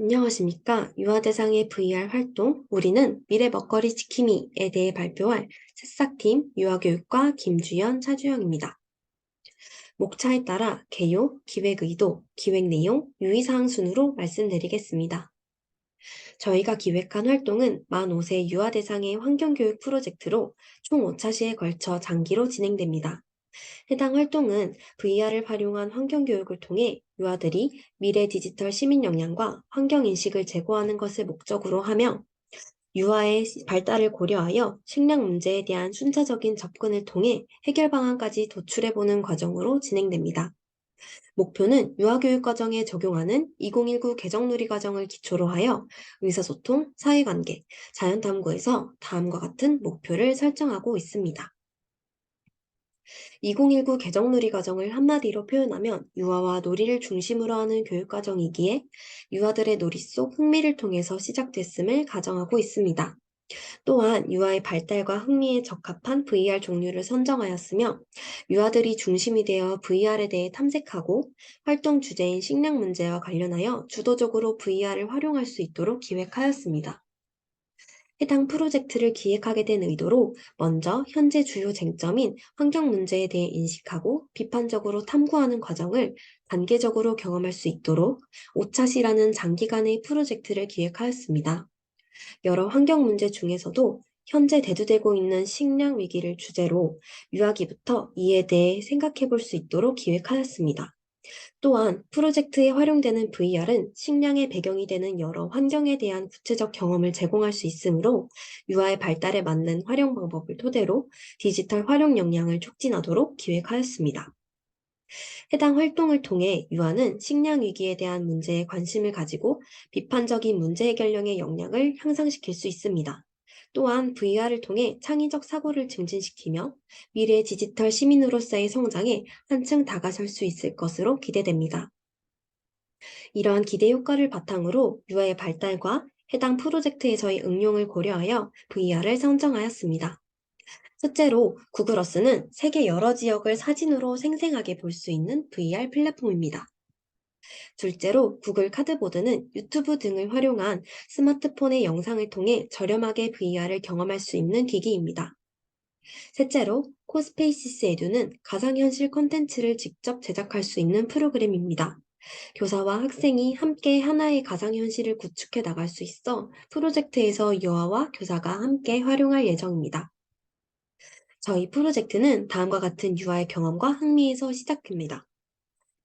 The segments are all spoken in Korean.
안녕하십니까. 유아 대상의 VR 활동, 우리는 미래 먹거리 지킴이에 대해 발표할 새싹팀 유아교육과 김주연, 차주영입니다. 목차에 따라 개요, 기획 의도, 기획 내용, 유의사항 순으로 말씀드리겠습니다. 저희가 기획한 활동은 만 5세 유아 대상의 환경교육 프로젝트로 총 5차시에 걸쳐 장기로 진행됩니다. 해당 활동은 VR을 활용한 환경교육을 통해 유아들이 미래 디지털 시민 역량과 환경인식을 제고하는 것을 목적으로 하며 유아의 발달을 고려하여 식량 문제에 대한 순차적인 접근을 통해 해결 방안까지 도출해보는 과정으로 진행됩니다. 목표는 유아교육 과정에 적용하는 2019 개정누리 과정을 기초로 하여 의사소통, 사회관계, 자연탐구에서 다음과 같은 목표를 설정하고 있습니다. 2019 개정놀이 과정을 한마디로 표현하면 유아와 놀이를 중심으로 하는 교육과정이기에 유아들의 놀이 속 흥미를 통해서 시작됐음을 가정하고 있습니다. 또한 유아의 발달과 흥미에 적합한 VR 종류를 선정하였으며 유아들이 중심이 되어 VR에 대해 탐색하고 활동 주제인 식량 문제와 관련하여 주도적으로 VR을 활용할 수 있도록 기획하였습니다. 해당 프로젝트를 기획하게 된 의도로 먼저 현재 주요 쟁점인 환경 문제에 대해 인식하고 비판적으로 탐구하는 과정을 단계적으로 경험할 수 있도록 오차시라는 장기간의 프로젝트를 기획하였습니다. 여러 환경 문제 중에서도 현재 대두되고 있는 식량 위기를 주제로 유아기부터 이에 대해 생각해 볼 수 있도록 기획하였습니다. 또한 프로젝트에 활용되는 VR은 식량의 배경이 되는 여러 환경에 대한 구체적 경험을 제공할 수 있으므로 유아의 발달에 맞는 활용 방법을 토대로 디지털 활용 역량을 촉진하도록 기획하였습니다. 해당 활동을 통해 유아는 식량 위기에 대한 문제에 관심을 가지고 비판적인 문제 해결력의 역량을 향상시킬 수 있습니다. 또한 VR을 통해 창의적 사고를 증진시키며 미래 디지털 시민으로서의 성장에 한층 다가설 수 있을 것으로 기대됩니다. 이러한 기대 효과를 바탕으로 유아의 발달과 해당 프로젝트에서의 응용을 고려하여 VR을 선정하였습니다. 첫째로 구글어스는 세계 여러 지역을 사진으로 생생하게 볼 수 있는 VR 플랫폼입니다. 둘째로 구글 카드보드는 유튜브 등을 활용한 스마트폰의 영상을 통해 저렴하게 VR을 경험할 수 있는 기기입니다. 셋째로 코스페이시스 에듀는 가상현실 콘텐츠를 직접 제작할 수 있는 프로그램입니다. 교사와 학생이 함께 하나의 가상현실을 구축해 나갈 수 있어 프로젝트에서 유아와 교사가 함께 활용할 예정입니다. 저희 프로젝트는 다음과 같은 유아의 경험과 흥미에서 시작됩니다.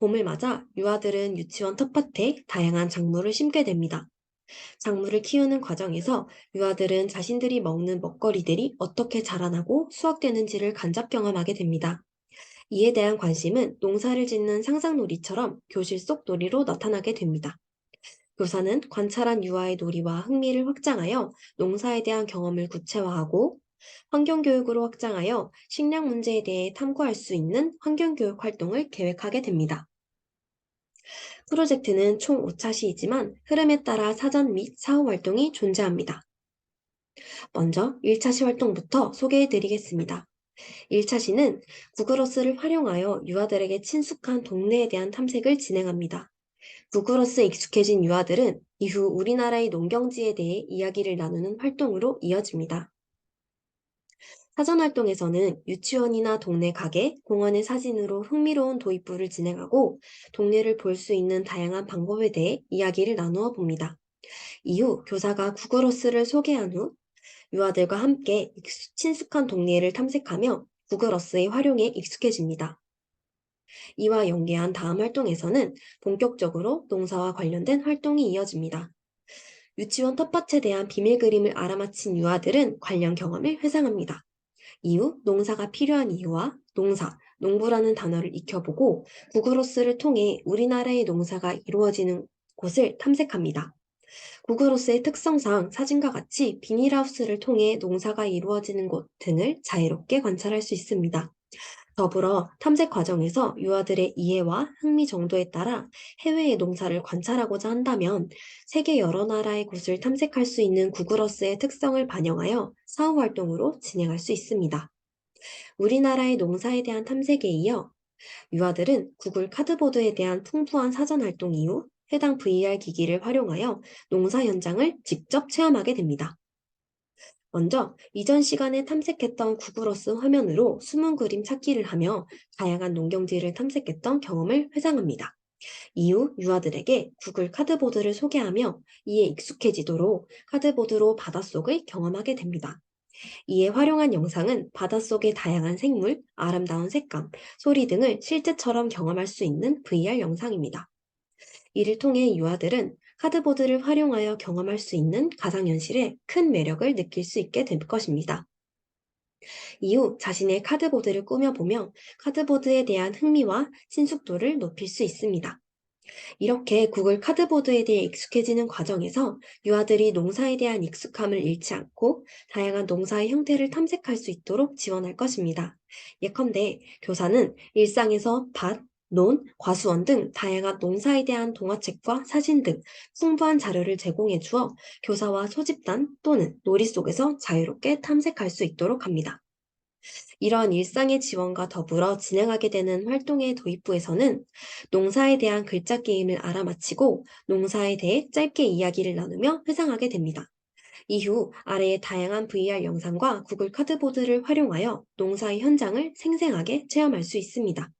봄을 맞아 유아들은 유치원 텃밭에 다양한 작물을 심게 됩니다. 작물을 키우는 과정에서 유아들은 자신들이 먹는 먹거리들이 어떻게 자라나고 수확되는지를 간접 경험하게 됩니다. 이에 대한 관심은 농사를 짓는 상상놀이처럼 교실 속 놀이로 나타나게 됩니다. 교사는 관찰한 유아의 놀이와 흥미를 확장하여 농사에 대한 경험을 구체화하고 환경교육으로 확장하여 식량 문제에 대해 탐구할 수 있는 환경교육 활동을 계획하게 됩니다. 프로젝트는 총 5차시이지만 흐름에 따라 사전 및 사후 활동이 존재합니다. 먼저 1차시 활동부터 소개해 드리겠습니다. 1차시는 구글어스를 활용하여 유아들에게 친숙한 동네에 대한 탐색을 진행합니다. 구글어스에 익숙해진 유아들은 이후 우리나라의 농경지에 대해 이야기를 나누는 활동으로 이어집니다. 사전활동에서는 유치원이나 동네 가게, 공원의 사진으로 흥미로운 도입부를 진행하고 동네를 볼 수 있는 다양한 방법에 대해 이야기를 나누어 봅니다. 이후 교사가 구글어스를 소개한 후 유아들과 함께 친숙한 동네를 탐색하며 구글어스의 활용에 익숙해집니다. 이와 연계한 다음 활동에서는 본격적으로 농사와 관련된 활동이 이어집니다. 유치원 텃밭에 대한 비밀 그림을 알아맞힌 유아들은 관련 경험을 회상합니다. 이후 농사가 필요한 이유와 농사, 농부라는 단어를 익혀보고 구글어스를 통해 우리나라의 농사가 이루어지는 곳을 탐색합니다. 구글어스의 특성상 사진과 같이 비닐하우스를 통해 농사가 이루어지는 곳 등을 자유롭게 관찰할 수 있습니다. 더불어 탐색 과정에서 유아들의 이해와 흥미 정도에 따라 해외의 농사를 관찰하고자 한다면 세계 여러 나라의 곳을 탐색할 수 있는 구글어스의 특성을 반영하여 사후 활동으로 진행할 수 있습니다. 우리나라의 농사에 대한 탐색에 이어 유아들은 구글 카드보드에 대한 풍부한 사전 활동 이후 해당 VR 기기를 활용하여 농사 현장을 직접 체험하게 됩니다. 먼저 이전 시간에 탐색했던 구글어스 화면으로 숨은 그림 찾기를 하며 다양한 농경지를 탐색했던 경험을 회상합니다. 이후 유아들에게 구글 카드보드를 소개하며 이에 익숙해지도록 카드보드로 바닷속을 경험하게 됩니다. 이에 활용한 영상은 바닷속의 다양한 생물, 아름다운 색감, 소리 등을 실제처럼 경험할 수 있는 VR 영상입니다. 이를 통해 유아들은 카드보드를 활용하여 경험할 수 있는 가상현실에 큰 매력을 느낄 수 있게 될 것입니다. 이후 자신의 카드보드를 꾸며보며 카드보드에 대한 흥미와 친숙도를 높일 수 있습니다. 이렇게 구글 카드보드에 대해 익숙해지는 과정에서 유아들이 농사에 대한 익숙함을 잃지 않고 다양한 농사의 형태를 탐색할 수 있도록 지원할 것입니다. 예컨대 교사는 일상에서 밭, 논, 과수원 등 다양한 농사에 대한 동화책과 사진 등 풍부한 자료를 제공해 주어 교사와 소집단 또는 놀이 속에서 자유롭게 탐색할 수 있도록 합니다. 이런 일상의 지원과 더불어 진행하게 되는 활동의 도입부에서는 농사에 대한 글자 게임을 알아맞히고 농사에 대해 짧게 이야기를 나누며 회상하게 됩니다. 이후 아래의 다양한 VR 영상과 구글 카드보드를 활용하여 농사의 현장을 생생하게 체험할 수 있습니다.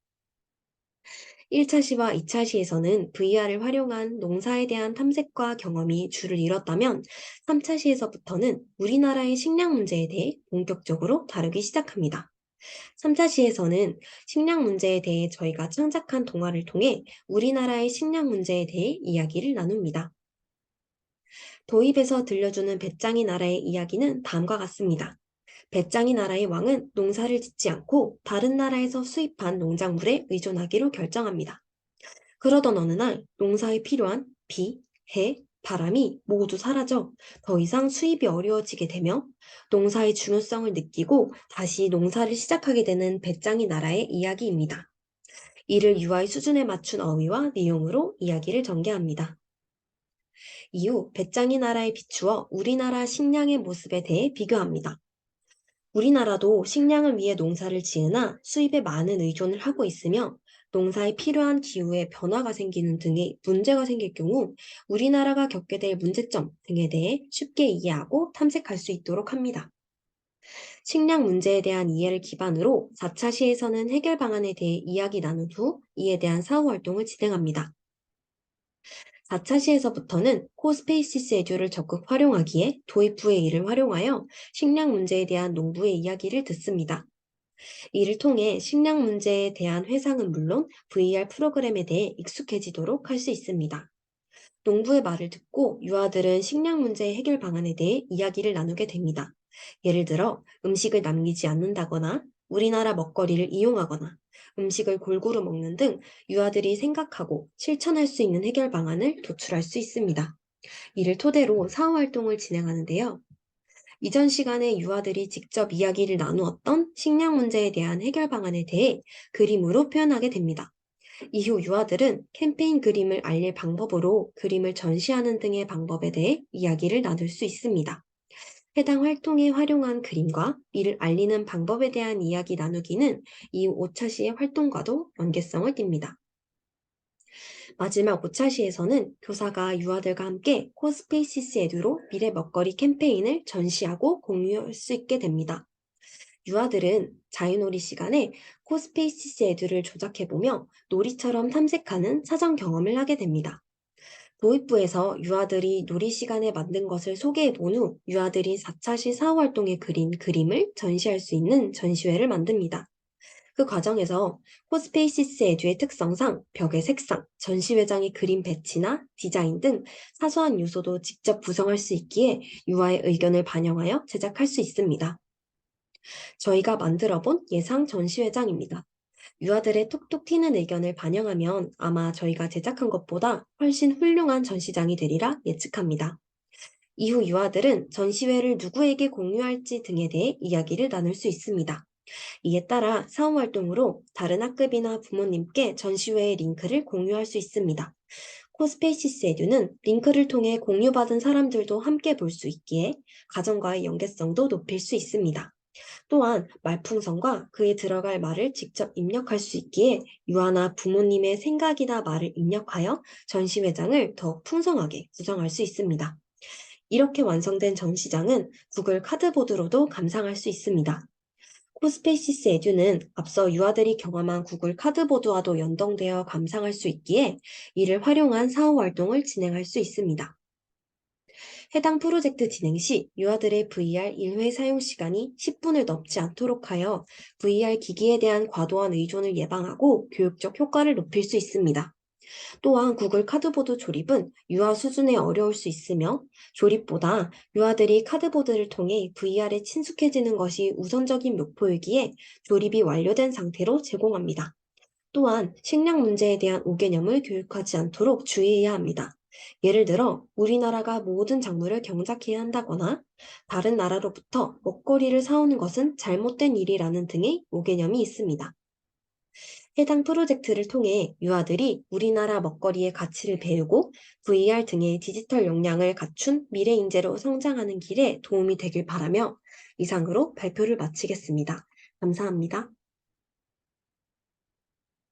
1차 시와 2차 시에서는 VR을 활용한 농사에 대한 탐색과 경험이 줄을 잃었다면 3차 시에서부터는 우리나라의 식량 문제에 대해 본격적으로 다루기 시작합니다. 3차 시에서는 식량 문제에 대해 저희가 창작한 동화를 통해 우리나라의 식량 문제에 대해 이야기를 나눕니다. 도입에서 들려주는 배짱이 나라의 이야기는 다음과 같습니다. 배짱이 나라의 왕은 농사를 짓지 않고 다른 나라에서 수입한 농작물에 의존하기로 결정합니다. 그러던 어느 날 농사에 필요한 비, 해, 바람이 모두 사라져 더 이상 수입이 어려워지게 되며 농사의 중요성을 느끼고 다시 농사를 시작하게 되는 배짱이 나라의 이야기입니다. 이를 유아의 수준에 맞춘 어휘와 내용으로 이야기를 전개합니다. 이후 배짱이 나라에 비추어 우리나라 식량의 모습에 대해 비교합니다. 우리나라도 식량을 위해 농사를 지으나 수입에 많은 의존을 하고 있으며 농사에 필요한 기후에 변화가 생기는 등의 문제가 생길 경우 우리나라가 겪게 될 문제점 등에 대해 쉽게 이해하고 탐색할 수 있도록 합니다. 식량 문제에 대한 이해를 기반으로 4차 시에서는 해결 방안에 대해 이야기 나눈 후 이에 대한 사후 활동을 진행합니다. 4차 시에서부터는 코스페이시스 에듀를 적극 활용하기에 도입 후의 이를 활용하여 식량 문제에 대한 농부의 이야기를 듣습니다. 이를 통해 식량 문제에 대한 회상은 물론 VR 프로그램에 대해 익숙해지도록 할 수 있습니다. 농부의 말을 듣고 유아들은 식량 문제의 해결 방안에 대해 이야기를 나누게 됩니다. 예를 들어 음식을 남기지 않는다거나 우리나라 먹거리를 이용하거나 음식을 골고루 먹는 등 유아들이 생각하고 실천할 수 있는 해결 방안을 도출할 수 있습니다. 이를 토대로 사후 활동을 진행하는데요. 이전 시간에 유아들이 직접 이야기를 나누었던 식량 문제에 대한 해결 방안에 대해 그림으로 표현하게 됩니다. 이후 유아들은 캠페인 그림을 알릴 방법으로 그림을 전시하는 등의 방법에 대해 이야기를 나눌 수 있습니다. 해당 활동에 활용한 그림과 이를 알리는 방법에 대한 이야기 나누기는 이후 5차 시의 활동과도 연계성을 띱니다. 마지막 5차 시에서는 교사가 유아들과 함께 코스페이시스 에듀로 미래 먹거리 캠페인을 전시하고 공유할 수 있게 됩니다. 유아들은 자유놀이 시간에 코스페이시스 에듀를 조작해보며 놀이처럼 탐색하는 사전 경험을 하게 됩니다. 도입부에서 유아들이 놀이 시간에 만든 것을 소개해본 후 유아들이 4차 시 사후활동에 그린 그림을 전시할 수 있는 전시회를 만듭니다. 그 과정에서 코스페이시스 에듀의 특성상 벽의 색상, 전시회장의 그림 배치나 디자인 등 사소한 요소도 직접 구성할 수 있기에 유아의 의견을 반영하여 제작할 수 있습니다. 저희가 만들어 본 예상 전시회장입니다. 유아들의 톡톡 튀는 의견을 반영하면 아마 저희가 제작한 것보다 훨씬 훌륭한 전시장이 되리라 예측합니다. 이후 유아들은 전시회를 누구에게 공유할지 등에 대해 이야기를 나눌 수 있습니다. 이에 따라 사후 활동으로 다른 학급이나 부모님께 전시회의 링크를 공유할 수 있습니다. 코스페이시스 에듀는 링크를 통해 공유받은 사람들도 함께 볼 수 있기에 가정과의 연계성도 높일 수 있습니다. 또한 말풍선과 그에 들어갈 말을 직접 입력할 수 있기에 유아나 부모님의 생각이나 말을 입력하여 전시회장을 더 풍성하게 구성할 수 있습니다. 이렇게 완성된 전시장은 구글 카드보드로도 감상할 수 있습니다. 코스페이시스 에듀는 앞서 유아들이 경험한 구글 카드보드와도 연동되어 감상할 수 있기에 이를 활용한 사후 활동을 진행할 수 있습니다. 해당 프로젝트 진행 시 유아들의 VR 1회 사용 시간이 10분을 넘지 않도록 하여 VR 기기에 대한 과도한 의존을 예방하고 교육적 효과를 높일 수 있습니다. 또한 구글 카드보드 조립은 유아 수준에 어려울 수 있으며 조립보다 유아들이 카드보드를 통해 VR에 친숙해지는 것이 우선적인 목표이기에 조립이 완료된 상태로 제공합니다. 또한 식량 문제에 대한 오개념을 교육하지 않도록 주의해야 합니다. 예를 들어 우리나라가 모든 작물을 경작해야 한다거나 다른 나라로부터 먹거리를 사오는 것은 잘못된 일이라는 등의 오개념이 있습니다. 해당 프로젝트를 통해 유아들이 우리나라 먹거리의 가치를 배우고 VR 등의 디지털 역량을 갖춘 미래 인재로 성장하는 길에 도움이 되길 바라며 이상으로 발표를 마치겠습니다. 감사합니다.